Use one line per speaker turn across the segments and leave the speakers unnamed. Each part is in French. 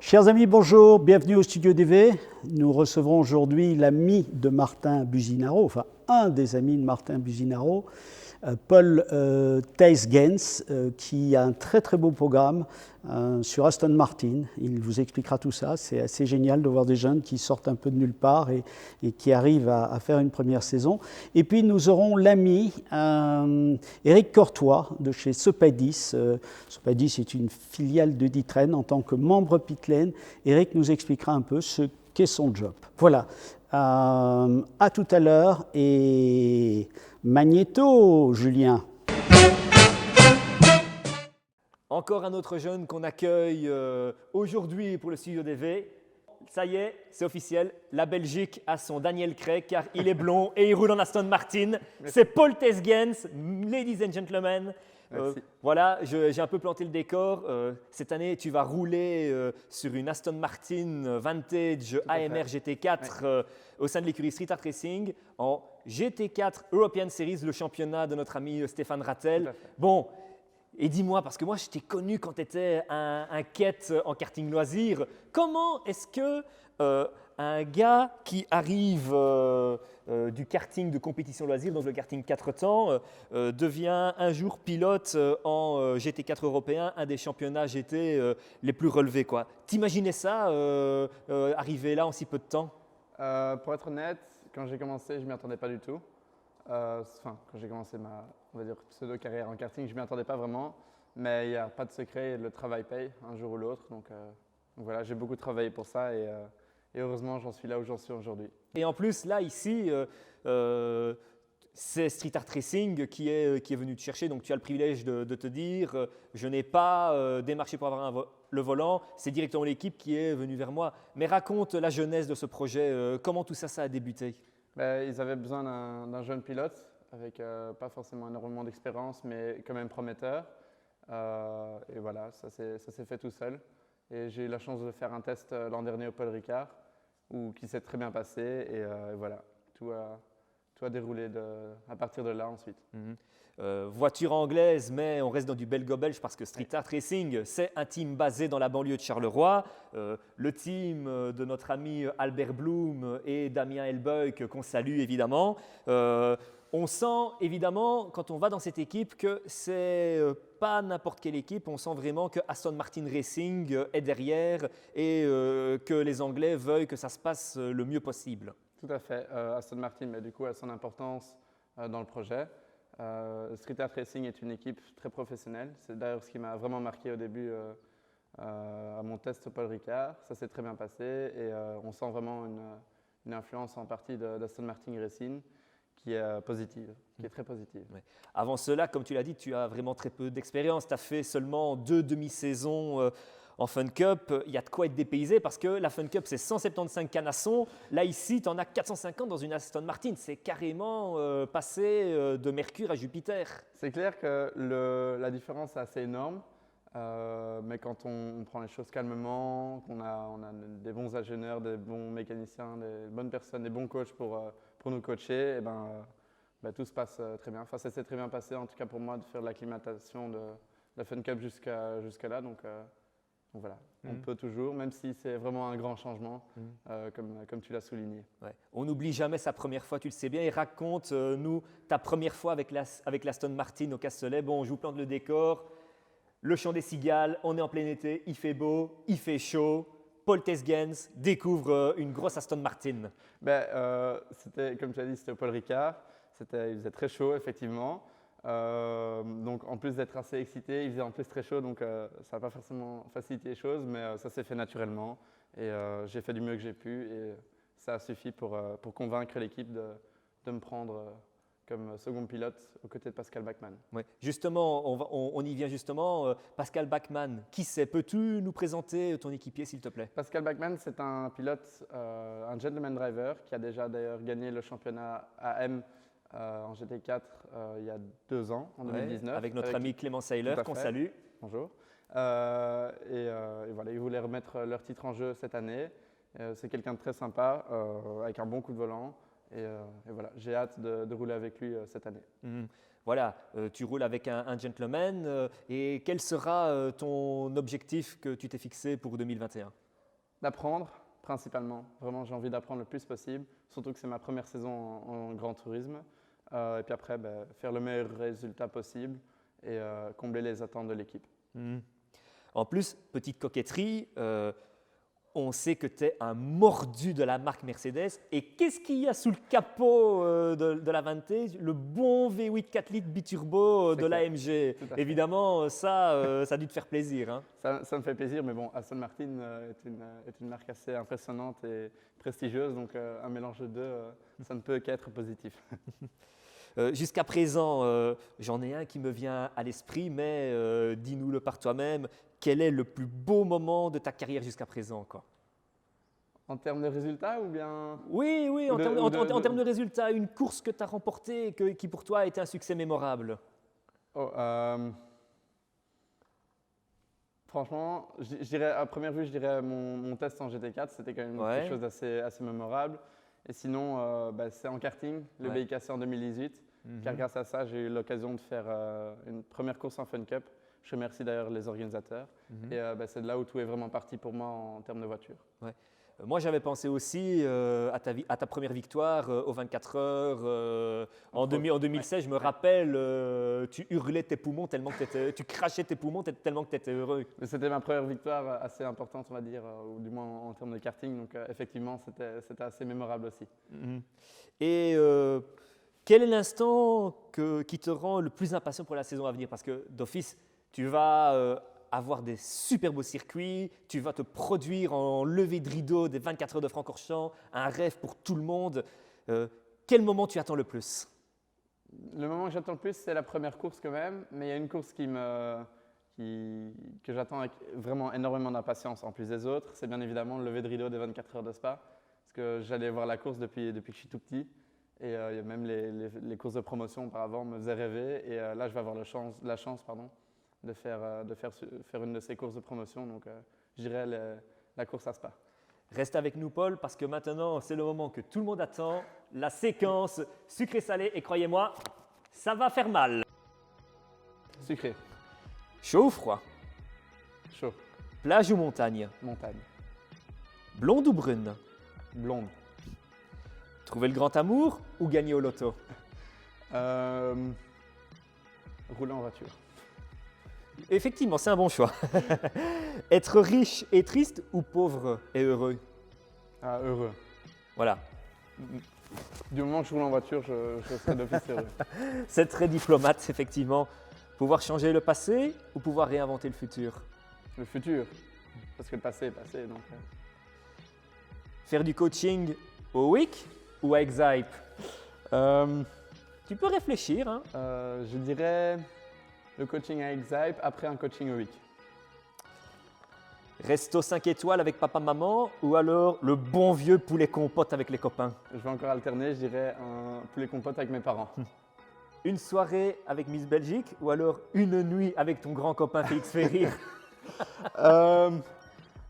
Chers amis, bonjour, bienvenue au Studio DV. Nous recevons aujourd'hui l'ami de Martin Businaro, enfin un des amis de Martin Businaro, Paul Thijs-Gens, qui a un très beau programme sur Aston Martin. Il vous expliquera tout ça. C'est assez génial de voir des jeunes qui sortent un peu de nulle part et qui arrivent à faire une première saison. Et puis nous aurons l'ami Éric Courtois de chez Sopadis. Sopadis est une filiale de D'Ieteren en tant que membre Pitlane. Éric nous expliquera un peu ce qu'est son job. Voilà. À tout à l'heure et Magnéto, Julien.
Encore un autre jeune qu'on accueille aujourd'hui pour le Studio DV. Ça y est, c'est officiel, la Belgique a son Daniel Craig car il est blond et il roule en Aston Martin. C'est Paul Thijs-Gens, ladies and gentlemen. Voilà, j'ai un peu planté le décor. Cette année, tu vas rouler sur une Aston Martin Vantage AMR GT4 au sein de l'écurie Street Art Racing en GT4 European Series, le championnat de notre ami Stéphane Rattel. Bon, et dis-moi, parce que moi je t'ai connu quand tu étais un quête en karting loisir, comment est-ce que un gars qui arrive du karting de compétition loisir, donc le karting 4 temps, devient un jour pilote en GT4 européen, un des championnats GT les plus relevés, quoi. T'imaginais ça, arriver là en si peu de temps?
Pour être honnête, quand j'ai commencé, je ne m'y attendais pas du tout. Quand j'ai commencé ma, on va dire, pseudo-carrière en karting, je ne m'y attendais pas vraiment. Mais il n'y a pas de secret, le travail paye un jour ou l'autre. Donc voilà, j'ai beaucoup travaillé pour ça et heureusement, j'en suis là où j'en suis aujourd'hui.
Et en plus, là, ici, c'est Street Art Racing qui est venu te chercher. Donc tu as le privilège de te dire, je n'ai pas démarché pour avoir le volant, c'est directement l'équipe qui est venue vers moi. Mais raconte la genèse de ce projet, comment tout ça, ça a débuté?
Ils avaient besoin d'un jeune pilote avec pas forcément énormément d'expérience, mais quand même prometteur. Et voilà, ça s'est fait tout seul. Et j'ai eu la chance de faire un test l'an dernier au Paul Ricard, qui s'est très bien passé. Et voilà, tout a déroulé à partir de là ensuite.
Voiture anglaise, mais on reste dans du belgo-belge parce que Street Art Racing, c'est un team basé dans la banlieue de Charleroi. Le team de notre ami Albert Bloom et Damien Elbeuk, qu'on salue évidemment. On sent évidemment, quand on va dans cette équipe, que c'est pas n'importe quelle équipe. On sent vraiment que Aston Martin Racing est derrière et que les Anglais veuillent que ça se passe le mieux possible.
Tout à fait. Aston Martin, mais du coup, a son importance dans le projet. Street Art Racing est une équipe très professionnelle. C'est d'ailleurs ce qui m'a vraiment marqué au début à mon test Paul Ricard. Ça s'est très bien passé et on sent vraiment une influence en partie d'Aston Martin Racing qui est positive, qui est très positive.
Ouais. Avant cela, comme tu l'as dit, tu as vraiment très peu d'expérience. Tu as fait seulement 2 demi-saisons en Fun Cup. Il y a de quoi être dépaysé parce que la Fun Cup, c'est 175 canassons. Là, ici, tu en as 450 dans une Aston Martin. C'est carrément passé de Mercure à Jupiter.
C'est clair que la différence est assez énorme. Mais quand on prend les choses calmement, qu'on a des bons ingénieurs, des bons mécaniciens, des bonnes personnes, des bons coachs pour nous coacher, et tout se passe très bien. Enfin, ça s'est très bien passé, en tout cas pour moi, de faire l'acclimatation de la Fun Cup jusqu'à là. Donc voilà, on peut toujours, même si c'est vraiment un grand changement, comme tu l'as souligné.
Ouais. On n'oublie jamais sa première fois, tu le sais bien. Et raconte-nous ta première fois avec l'Aston Martin au Castellet. Bon, je vous plante le décor. Le chant des cigales, on est en plein été, il fait beau, il fait chaud. Paul Thijs-Gens découvre une grosse Aston Martin.
C'était, comme tu as dit, c'était au Paul Ricard. Il faisait très chaud, effectivement. Donc, en plus d'être assez excité, il faisait en plus très chaud. Donc, ça n'a pas forcément facilité les choses, mais ça s'est fait naturellement. Et j'ai fait du mieux que j'ai pu. Et ça a suffi pour convaincre l'équipe de me prendre comme second pilote aux côtés de Pascal Bachmann.
Ouais. Justement, on y vient justement. Pascal Bachmann, qui c'est? Peux-tu nous présenter ton équipier, s'il te plaît?
Pascal Bachmann, c'est un pilote, un gentleman driver qui a déjà d'ailleurs gagné le championnat AM en GT4 il y a 2 ans, en 2019.
Avec notre ami Clément Seiler, qu'on salue.
Bonjour. Et voilà, ils voulaient remettre leur titre en jeu cette année. C'est quelqu'un de très sympa, avec un bon coup de volant. Et voilà, j'ai hâte de rouler avec lui cette année.
Voilà, tu roules avec un gentleman. Et quel sera ton objectif que tu t'es fixé pour 2021?
D'apprendre, principalement. Vraiment, j'ai envie d'apprendre le plus possible, surtout que c'est ma première saison en grand tourisme. Et puis après, faire le meilleur résultat possible et combler les attentes de l'équipe.
En plus, petite coquetterie, on sait que tu es un mordu de la marque Mercedes. Et qu'est-ce qu'il y a sous le capot de la Vantage? Le bon V8 4 litres biturbo de l'AMG. Évidemment, ça a dû te faire plaisir. Hein.
Ça me fait plaisir, mais bon, Aston Martin est une marque assez impressionnante et prestigieuse. Donc un mélange de deux, ça ne peut qu'être positif.
Jusqu'à présent, j'en ai un qui me vient à l'esprit, mais dis-nous-le par toi-même. Quel est le plus beau moment de ta carrière jusqu'à présent, quoi?
En termes de résultats ou bien?
Oui, en termes de résultats, une course que tu as remportée qui pour toi a été un succès mémorable.
Franchement, je dirais, à première vue, je dirais mon test en GT4, c'était quand même quelque chose d'assez mémorable. Et sinon, c'est en karting, le BIKC en 2018, car grâce à ça, j'ai eu l'occasion de faire une première course en Fun Cup. Je remercie d'ailleurs les organisateurs. Et c'est de là où tout est vraiment parti pour moi en termes de voiture. Ouais.
Moi, j'avais pensé aussi à ta première victoire aux 24 heures. En 2016, je me rappelle, tu hurlais tes poumons tellement que tu crachais tes poumons tellement que tu étais heureux.
C'était ma première victoire assez importante, on va dire, ou du moins en termes de karting. Donc effectivement, c'était assez mémorable aussi.
Et quel est l'instant qui te rend le plus impatient pour la saison à venir? Parce que d'office, tu vas avoir des super beaux circuits, tu vas te produire en levée de rideau des 24 heures de Francorchamps, un rêve pour tout le monde. Quel moment tu attends le plus?
Le moment que j'attends le plus, c'est la première course quand même, mais il y a une course que j'attends avec vraiment énormément d'impatience en plus des autres. C'est bien évidemment le lever de rideau des 24 heures de Spa, parce que j'allais voir la course depuis que je suis tout petit. Et même les courses de promotion auparavant me faisaient rêver. Et là, je vais avoir la chance de faire une de ces courses de promotion. Donc, je dirais la course à Spa.
Reste avec nous, Paul, parce que maintenant, c'est le moment que tout le monde attend. La séquence sucré-salé. Et croyez-moi, ça va faire mal.
Sucré.
Chaud ou froid?
Chaud.
Plage ou montagne?
Montagne.
Blonde ou brune?
Blonde.
Trouver le grand amour ou gagner au loto?
Rouler en voiture.
Effectivement, c'est un bon choix. Être riche et triste ou pauvre et heureux?
Heureux.
Voilà.
Du moment que je roule en voiture, je serai d'office heureux.
C'est très diplomate, effectivement. Pouvoir changer le passé ou pouvoir réinventer le futur?
Le futur. Parce que le passé est passé. Donc,
Faire du coaching au WIC ou à Exype? Tu peux réfléchir. Hein.
Je dirais le coaching à Exype après un coaching au WIC.
Resto 5 étoiles avec papa-maman ou alors le bon vieux poulet compote avec les copains?
Je vais encore alterner, je dirais un poulet compote avec mes parents.
Une soirée avec Miss Belgique ou alors une nuit avec ton grand copain Félix Ferrir?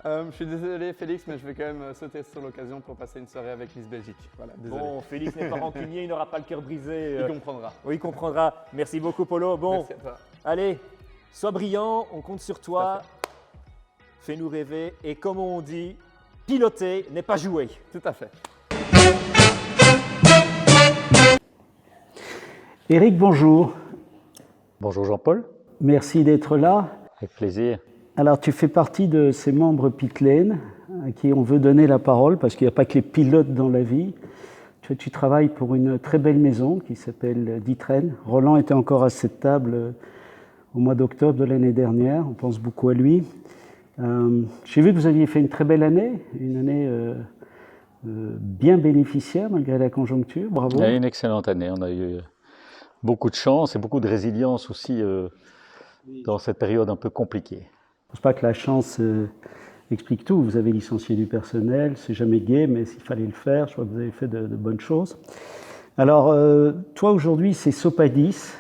Je suis désolé Félix, mais je vais quand même sauter sur l'occasion pour passer une soirée avec Miss Belgique. Voilà, désolé.
Bon, Félix n'est pas rancunier, il n'aura pas le cœur brisé.
Il comprendra.
Oui, il comprendra. Merci beaucoup Polo. Bon,
merci à toi.
Allez, sois brillant, on compte sur toi. Fais-nous rêver et comme on dit, piloter n'est pas jouer.
Tout à fait.
Éric, bonjour.
Bonjour Jean-Paul.
Merci d'être là.
Avec plaisir.
Alors, tu fais partie de ces membres pit lane à qui on veut donner la parole parce qu'il n'y a pas que les pilotes dans la vie. Tu travailles pour une très belle maison qui s'appelle D'Ieteren. Roland était encore à cette table au mois d'octobre de l'année dernière. On pense beaucoup à lui. J'ai vu que vous aviez fait une très belle année, une année bien bénéficiaire malgré la conjoncture. Bravo.
Il y a eu une excellente année. On a eu beaucoup de chance et beaucoup de résilience aussi dans cette période un peu compliquée.
Je ne pense pas que la chance explique tout. Vous avez licencié du personnel, c'est jamais gai, mais s'il fallait le faire, je crois que vous avez fait de bonnes choses. Alors, toi aujourd'hui, c'est Sopadis.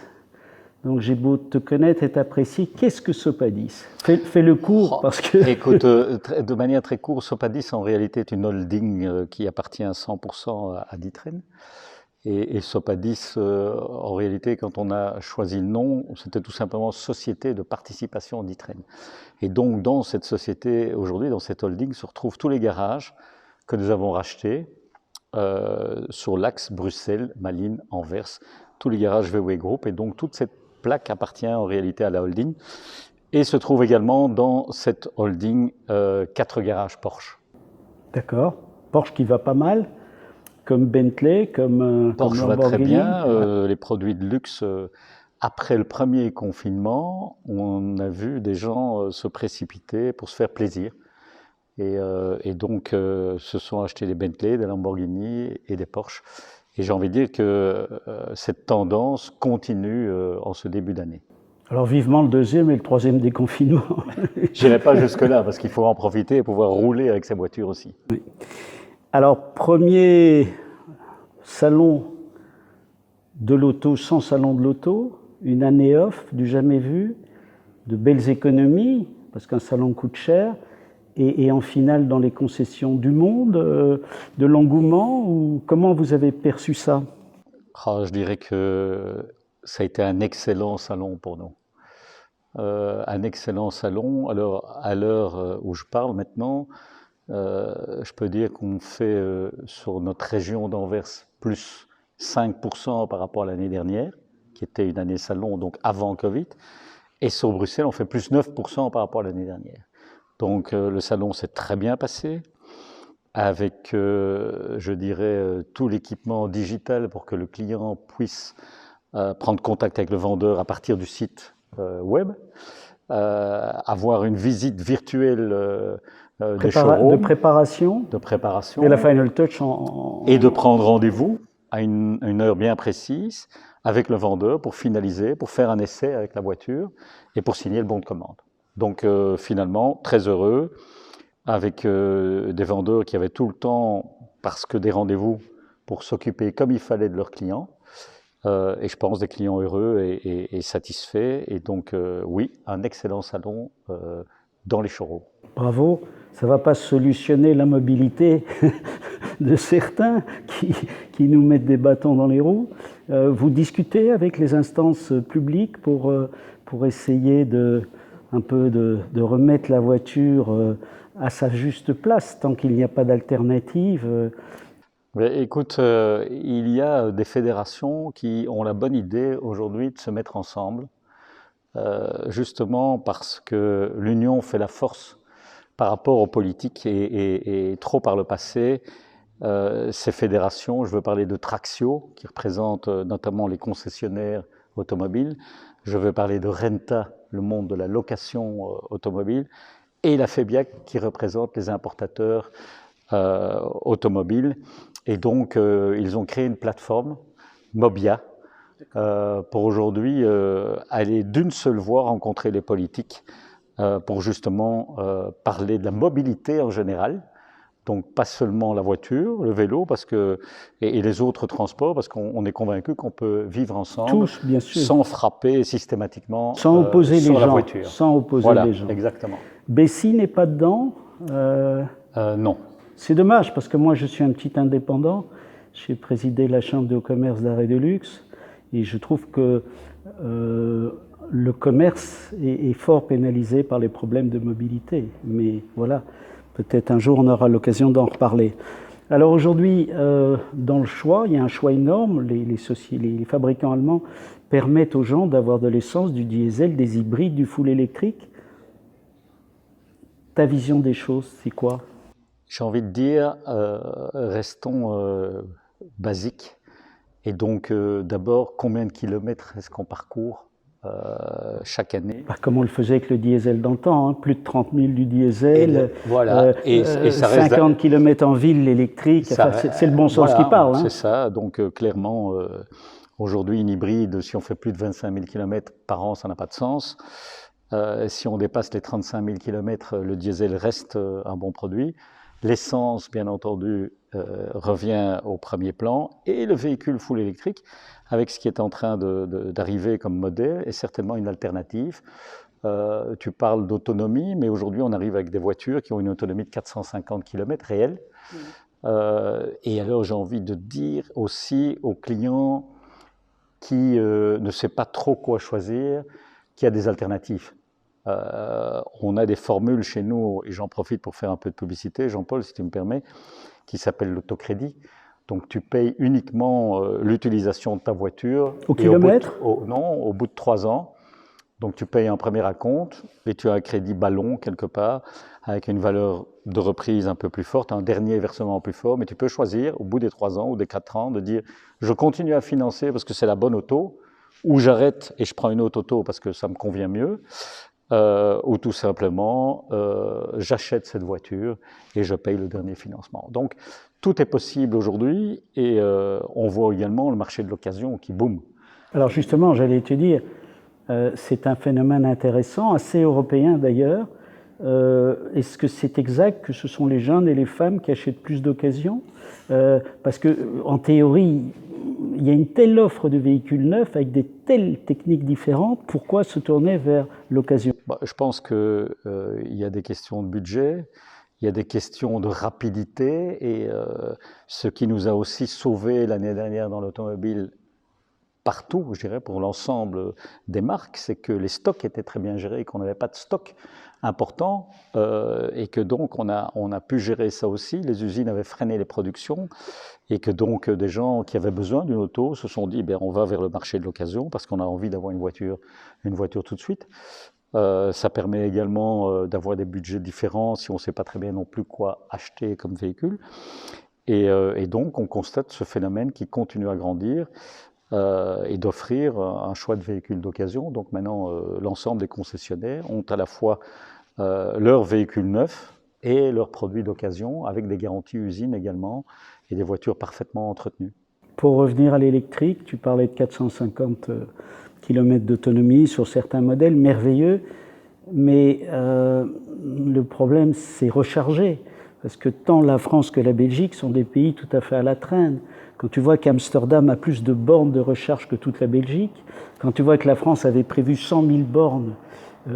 Donc j'ai beau te connaître et t'apprécier, qu'est-ce que Sopadis? Fais le court parce que…
Écoute, de manière très courte, Sopadis en réalité est une holding qui appartient à 100% à D'Ieteren Et Sopadis, en réalité, quand on a choisi le nom, c'était tout simplement Société de participation d'E-Train. Et donc, dans cette société, aujourd'hui, dans cette holding, se retrouvent tous les garages que nous avons rachetés sur l'axe Bruxelles, Malines, Anvers, tous les garages VW Group. Et donc, toute cette plaque appartient en réalité à la holding. Et se trouve également dans cette holding 4 garages Porsche.
D'accord. Porsche qui va pas mal, comme Bentley, comme
Porsche
comme
va très
Lamborghini.
bien. Les produits de luxe, après le premier confinement, on a vu des gens se précipiter pour se faire plaisir. Et donc, se sont achetés des Bentley, des Lamborghini et des Porsche. Et j'ai envie de dire que cette tendance continue en ce début d'année.
Alors vivement le deuxième et le troisième déconfinement.
Je n'irai pas jusque-là, parce qu'il faut en profiter et pouvoir rouler avec sa voiture aussi.
Alors, premier salon de l'auto sans salon de l'auto, une année off, du jamais vu, de belles économies, parce qu'un salon coûte cher, et en finale dans les concessions du monde, de l'engouement, ou comment vous avez perçu ça?
Je dirais que ça a été un excellent salon pour nous. Un excellent salon. Alors, à l'heure où je parle maintenant, je peux dire qu'on fait sur notre région d'Anvers plus 5% par rapport à l'année dernière, qui était une année salon, donc avant Covid. Et sur Bruxelles, on fait plus 9% par rapport à l'année dernière. Donc le salon s'est très bien passé, avec, je dirais, tout l'équipement digital pour que le client puisse prendre contact avec le vendeur à partir du site web, avoir une visite virtuelle des showrooms,
de préparation,
préparation,
et la final touch
et de prendre rendez-vous à une heure bien précise avec le vendeur pour finaliser, pour faire un essai avec la voiture et pour signer le bon de commande. Donc finalement, très heureux, avec des vendeurs qui avaient tout le temps, parce que des rendez-vous, pour s'occuper comme il fallait de leurs clients. Et je pense des clients heureux et satisfaits. Et donc oui, un excellent salon dans les showrooms.
Bravo, ça ne va pas solutionner la mobilité de certains qui nous mettent des bâtons dans les roues. Vous discutez avec les instances publiques pour essayer un peu de remettre la voiture à sa juste place, tant qu'il n'y a pas d'alternative.
Mais écoute, il y a des fédérations qui ont la bonne idée aujourd'hui de se mettre ensemble, justement parce que l'union fait la force par rapport aux politiques et trop par le passé, ces fédérations, je veux parler de Traxio, qui représente notamment les concessionnaires automobiles, je veux parler de Renta, le monde de la location automobile, et la FEBIAC, qui représente les importateurs automobiles. Et donc, ils ont créé une plateforme, Mobia, pour aujourd'hui aller d'une seule voix rencontrer les politiques pour justement parler de la mobilité en général. Donc, pas seulement la voiture, le vélo, et les autres transports, parce qu'on est convaincu qu'on peut vivre ensemble,
tous, bien sûr,
sans frapper systématiquement
sans opposer
sur
les
la
gens,
voiture.
Sans opposer
voilà,
les gens.
Exactement.
Bessie n'est pas dedans.
Non.
C'est dommage, parce que moi, je suis un petit indépendant. J'ai présidé la Chambre de commerce d'Arrêt de Luxe, et je trouve que le commerce est fort pénalisé par les problèmes de mobilité. Mais voilà, peut-être un jour, on aura l'occasion d'en reparler. Alors aujourd'hui, dans le choix, il y a un choix énorme. Les fabricants allemands permettent aux gens d'avoir de l'essence, du diesel, des hybrides, du full électrique. Ta vision des choses, c'est quoi?
J'ai envie de dire, restons basiques. Et donc, d'abord, combien de kilomètres est-ce qu'on parcourt chaque année?
Comme on le faisait avec le diesel dans le temps, hein, plus de 30 000 du diesel,
voilà. Et ça
50 km en ville, l'électrique, c'est le bon sens qui parle. Hein.
C'est ça, donc clairement, aujourd'hui, une hybride, si on fait plus de 25 000 km par an, ça n'a pas de sens. Si on dépasse les 35 000 km, le diesel reste un bon produit. L'essence, bien entendu, revient au premier plan, et le véhicule full électrique, avec ce qui est en train d'arriver comme modèle, est certainement une alternative. Tu parles d'autonomie, mais aujourd'hui, on arrive avec des voitures qui ont une autonomie de 450 km réelle. Et alors j'ai envie de dire aussi aux clients qui ne sait pas trop quoi choisir, qu'il y a des alternatives. On a des formules chez nous, et j'en profite pour faire un peu de publicité, Jean-Paul, si tu me permets, qui s'appelle l'autocrédit. Donc tu payes uniquement l'utilisation de ta voiture.
Au kilomètre?
Non, au bout de 3 ans. Donc tu payes un premier acompte et tu as un crédit ballon quelque part avec une valeur de reprise un peu plus forte, un dernier versement plus fort, mais tu peux choisir au bout des 3 ans ou des 4 ans de dire je continue à financer parce que c'est la bonne auto, ou j'arrête et je prends une autre auto parce que ça me convient mieux, ou tout simplement j'achète cette voiture et je paye le dernier financement. Donc tout est possible aujourd'hui et on voit également le marché de l'occasion qui boom.
Alors justement, j'allais te dire, c'est un phénomène intéressant, assez européen d'ailleurs. Est-ce que c'est exact que ce sont les jeunes et les femmes qui achètent plus d'occasions? Parce qu'en théorie, il y a une telle offre de véhicules neufs avec des telles techniques différentes, pourquoi se tourner vers l'occasion?
Je pense qu'il y a des questions de budget, il y a des questions de rapidité, et ce qui nous a aussi sauvés l'année dernière dans l'automobile, partout, je dirais, pour l'ensemble des marques, c'est que les stocks étaient très bien gérés, qu'on n'avait pas de stock important, et que donc on a pu gérer ça aussi. Les usines avaient freiné les productions, et que donc des gens qui avaient besoin d'une auto se sont dit, on va vers le marché de l'occasion parce qu'on a envie d'avoir une voiture tout de suite. Ça permet également d'avoir des budgets différents si on ne sait pas très bien non plus quoi acheter comme véhicule. Et donc on constate ce phénomène qui continue à grandir, et d'offrir un choix de véhicules d'occasion. Donc maintenant, l'ensemble des concessionnaires ont à la fois leurs véhicules neufs et leurs produits d'occasion, avec des garanties usines également, et des voitures parfaitement entretenues.
Pour revenir à l'électrique, tu parlais de 450 km d'autonomie sur certains modèles, merveilleux, mais le problème, c'est recharger. Parce que tant la France que la Belgique sont des pays tout à fait à la traîne. Quand tu vois qu'Amsterdam a plus de bornes de recharge que toute la Belgique, quand tu vois que la France avait prévu 100 000 bornes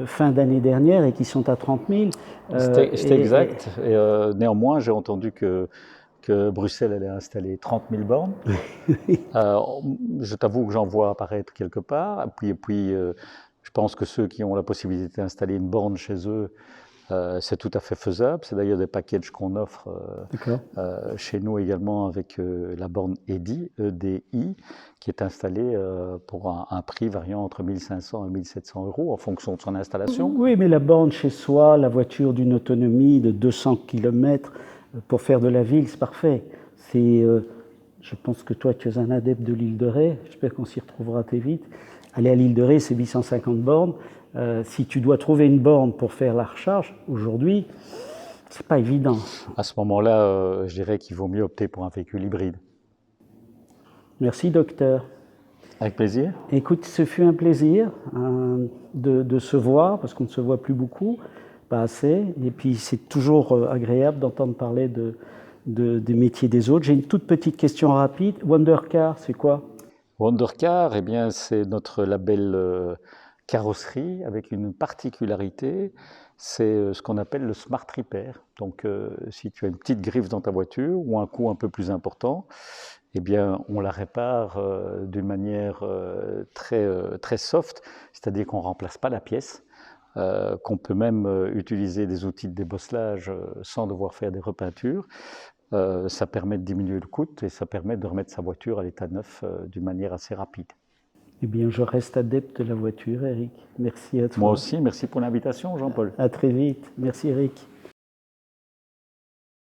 fin d'année dernière et qui sont à 30 000.
C'était exact. Néanmoins, j'ai entendu que Bruxelles allait installer 30 000 bornes. Je t'avoue que j'en vois apparaître quelque part. Puis je pense que ceux qui ont la possibilité d'installer une borne chez eux, c'est tout à fait faisable. C'est d'ailleurs des packages qu'on offre chez nous également avec la borne EDI, qui est installée pour un prix variant entre 1 500 et 1 700 € en fonction de son installation.
Oui, mais la borne chez soi, la voiture d'une autonomie de 200 km pour faire de la ville, c'est parfait. Je pense que toi, tu es un adepte de l'île de Ré. J'espère qu'on s'y retrouvera très vite. Aller à l'île de Ré, c'est 850 bornes. Si tu dois trouver une borne pour faire la recharge, aujourd'hui, c'est pas évident.
À ce moment-là, je dirais qu'il vaut mieux opter pour un véhicule hybride.
Merci, docteur.
Avec plaisir.
Écoute, ce fut un plaisir de se voir, parce qu'on ne se voit plus beaucoup, pas assez. Et puis, c'est toujours agréable d'entendre parler des métiers des autres. J'ai une toute petite question rapide. Wondercar, c'est quoi?
Wondercar, c'est notre label carrosserie avec une particularité, c'est ce qu'on appelle le smart repair. Donc si tu as une petite griffe dans ta voiture ou un coût un peu plus important, on la répare d'une manière très soft, c'est-à-dire qu'on ne remplace pas la pièce, qu'on peut même utiliser des outils de débosselage sans devoir faire des repeintures. Ça permet de diminuer le coût et ça permet de remettre sa voiture à l'état neuf d'une manière assez rapide.
Eh bien, je reste adepte de la voiture, Eric. Merci à toi.
Moi aussi, merci pour l'invitation, Jean-Paul.
À très vite. Merci, Eric.